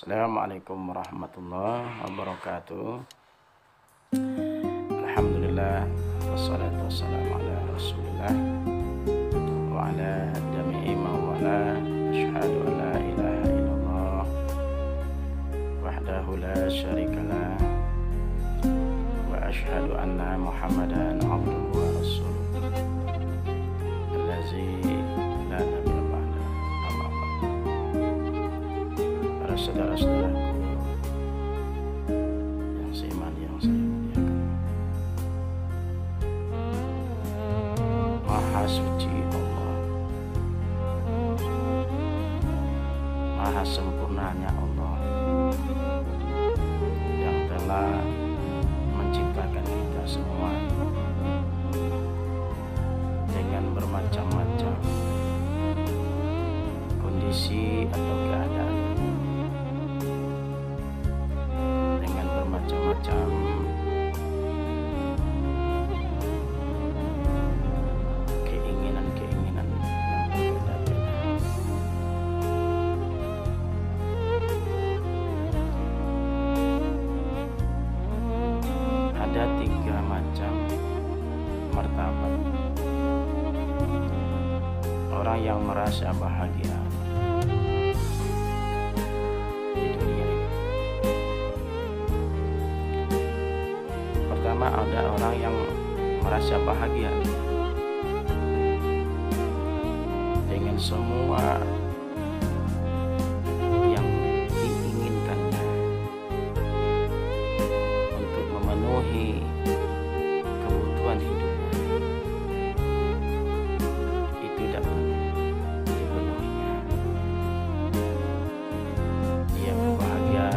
Assalamualaikum warahmatullahi wabarakatuh. Alhamdulillah, wassalatu wassalamu ala rasulillah wa ala jami'i mawala. Asyhadu an la ilaha illallah wahdahu la syarikalah wa asyhadu anna muhammadan abduhu wa rasuluh allazi la nabiyya ba'da. Amma ba'd. Para saudara-saudaraku yang seiman, yang saya muliakan, Maha suci Allah, Maha sempurnanya Allah yang telah menciptakan kita semua dengan bermacam-macam kondisi atau keadaan, dengan bermacam-macam keinginan-keinginan yang berbeda-beda. Ada 3 macam martabat orang yang merasa bahagia di dunia ini. Pertama, ada orang yang merasa bahagia dengan semua yang diinginkannya untuk memenuhi kebutuhan hidupnya, itu dapat dipenuhinya. Dia berbahagia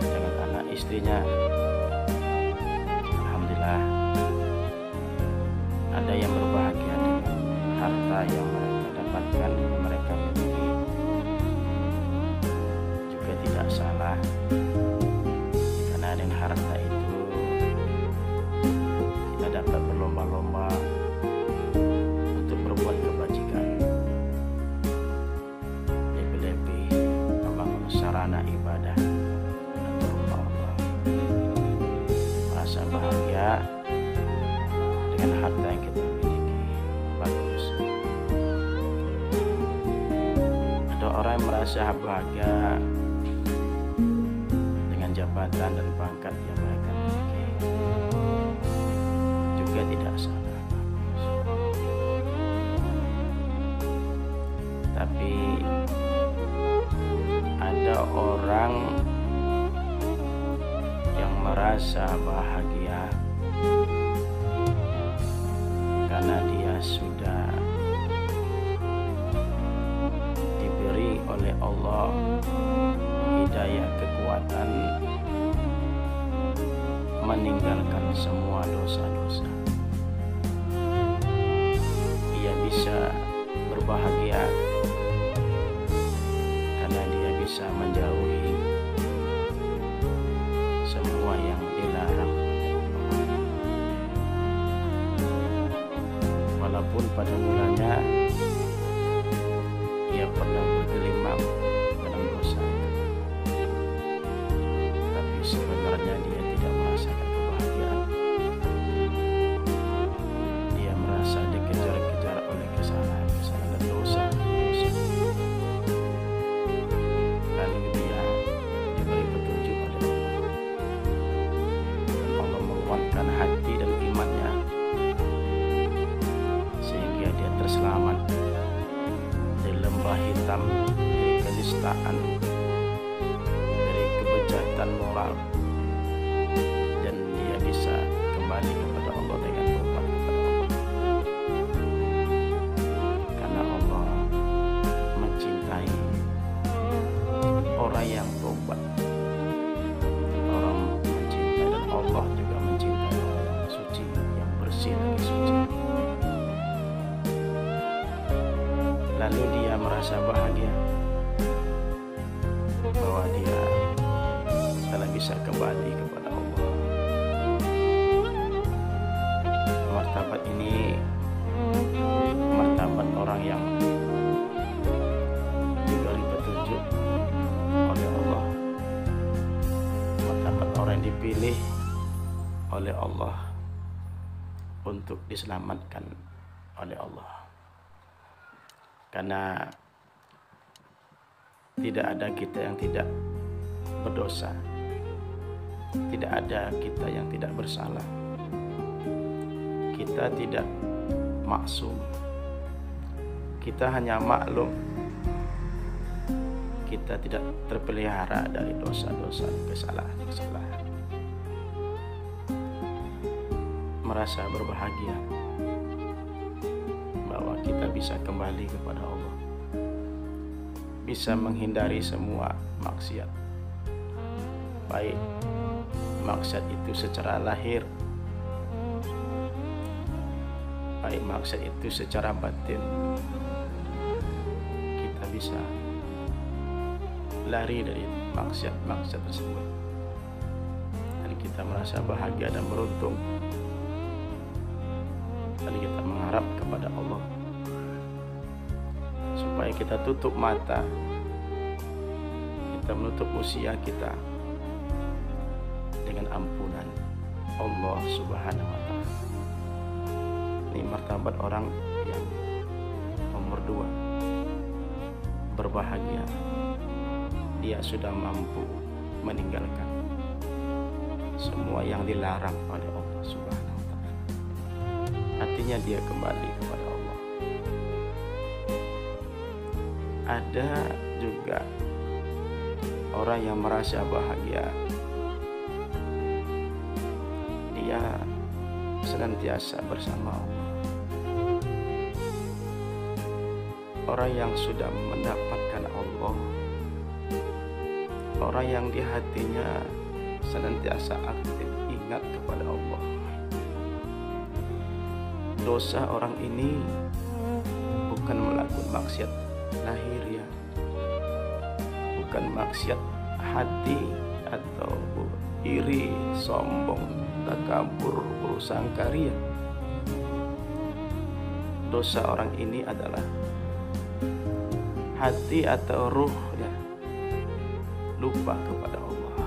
dengan anak istrinya, alhamdulillah. Ada yang berbahagia dengan harta yang mereka dapatkan, mereka miliki, juga tidak salah, karena dengan harta itu kita dapat berlomba-lomba untuk berbuat kebajikan, lebih-lebih membangun sarana ibadah atau rumah Allah. Merasa bahagia dengan harta yang kita miliki, bagus. Ada orang yang merasa bahagia dengan jabatan dan pangkat yang mereka miliki, juga tidak salah, bagus. Tapi ada orang yang merasa bahagia karena dia sudah diberi oleh Allah hidayah, kekuatan meninggalkan semua dosa-dosa. Dia bisa berbahagia karena dia bisa menjauhi semua yang dilarang oleh Allah. Walaupun pada mulanya ia pernah bergelimang dalam dosa itu, tapi sebenarnya dia tidak merasakan kebahagiaan. Dia merasa dikejar-kejar oleh kesalahan-kesalahan dan dosa-dosa. Lalu dia diberi petunjuk oleh Allah, dan Allah menguatkan hati dan imannya sehingga dia terselamat dari lembah hitam, dari kenistaan, dari kebejatan moral, dan dia bisa kembali kepada Allah dengan tobat kepada Allah, karena Allah mencintai orang yang tobat. Orang mencintai, dan Allah juga mencintai orang yang suci, yang bersih lagi suci. Lalu dia merasa bahagia bahwa dia telah bisa kembali kepada Allah. Martabat ini martabat orang yang diberi petunjuk dipilih oleh Allah untuk diselamatkan oleh Allah. Karena tidak ada kita yang tidak berdosa, tidak ada kita yang tidak bersalah. Kita tidak maksum, kita hanya maklum. Kita tidak terpelihara dari dosa-dosa, kesalahan-kesalahan. Merasa berbahagia bahwa kita bisa kembali kepada Allah, bisa menghindari semua maksiat, baik maksiat itu secara lahir, baik maksiat itu secara batin. Kita bisa lari dari maksiat tersebut, dan kita merasa bahagia dan beruntung, dan kita mengharap kepada Allah supaya kita tutup mata, kita menutup usia kita dengan ampunan Allah Subhanahu wa Ta'ala. Ini martabat orang yang nomor 2, berbahagia. Dia sudah mampu meninggalkan semua yang dilarang oleh Allah Subhanahu wa Ta'ala. Artinya dia kembali kepada Allah. Ada juga orang yang merasa bahagia, dia senantiasa bersama Allah. Orang yang sudah mendapatkan Allah, orang yang di hatinya senantiasa aktif ingat kepada Allah. Dosa orang ini bukan melakukan maksiat lahiriah, bukan maksiat hati atau iri, sombong, takabur, prasangka ria. Dosa orang ini adalah hati atau ruhnya lupa kepada Allah.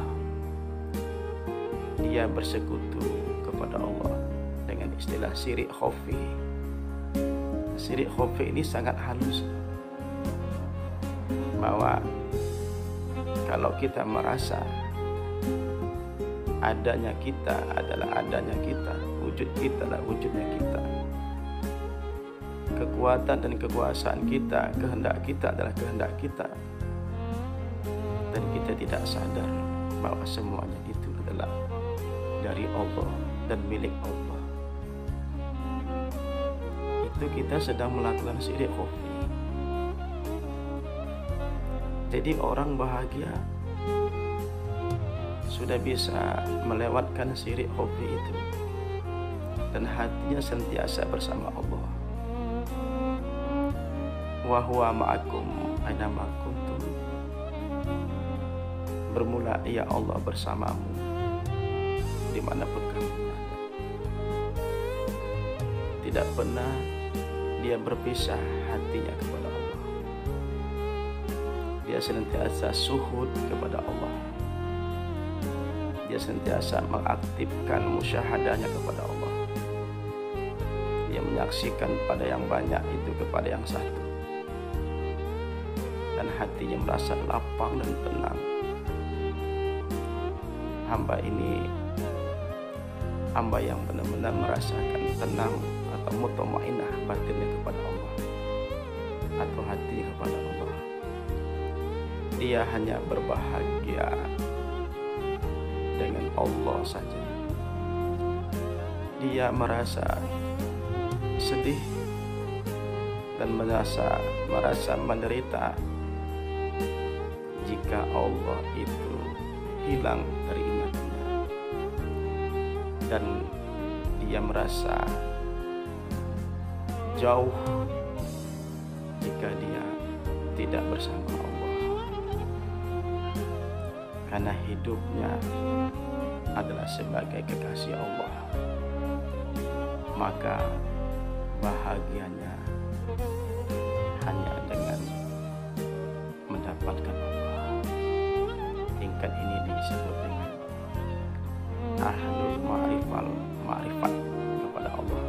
Dia bersekutu kepada Allah dengan istilah syirik khafi. Syirik khafi ini sangat halus, bahwa kalau kita merasa adanya kita adalah adanya kita, wujud kita adalah wujudnya kita, kekuatan dan kekuasaan kita, kehendak kita adalah kehendak kita, dan kita tidak sadar bahwa semuanya itu adalah dari Allah dan milik Allah, itu kita sedang melakukan syirik khafi. Jadi orang bahagia sudah bisa melewatkan syirik khafi itu, dan hatinya sentiasa bersama Allah. Wa huwa ma'akum aina ma kuntum. Bermula ya Allah bersamamu dimanapun kamu berada. Tidak pernah dia berpisah hatinya kepada Allah. Dia senantiasa suhud kepada Allah. Dia senantiasa mengaktifkan musyahadahnya kepada Allah. Dia menyaksikan pada yang banyak itu kepada yang satu, dan hatinya merasa lapang dan tenang. Hamba ini hamba yang benar-benar merasakan tenang atau mutmainnah batinnya kepada Allah, atau hati kepada Allah. Dia hanya berbahagia dengan Allah saja. Dia merasa sedih dan merasa menderita jika Allah itu hilang dari ingatannya, dan dia merasa jauh jika dia tidak bersama Allah. Karena hidupnya adalah sebagai kekasih Allah, maka bahagianya hanya dengan mendapatkan Allah. Tingkat ini disebut dengan ahlul ma'rifat kepada Allah,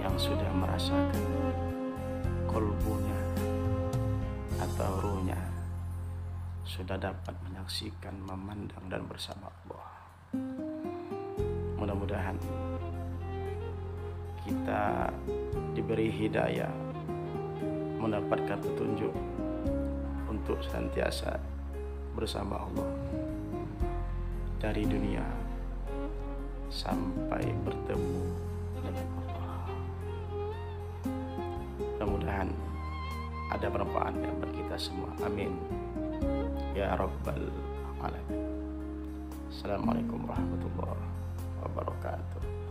yang sudah merasakan kolbunya atau ruhnya sudah dapat menyaksikan, memandang dan bersama Allah. Mudah-mudahan kita diberi hidayah, mendapatkan petunjuk untuk senantiasa bersama Allah dari dunia sampai bertemu dengan Allah. Mudah-mudahan ada manfaatnya bagi kita semua. Amin ya rabbal alamin. Assalamualaikum warahmatullahi wabarakatuh.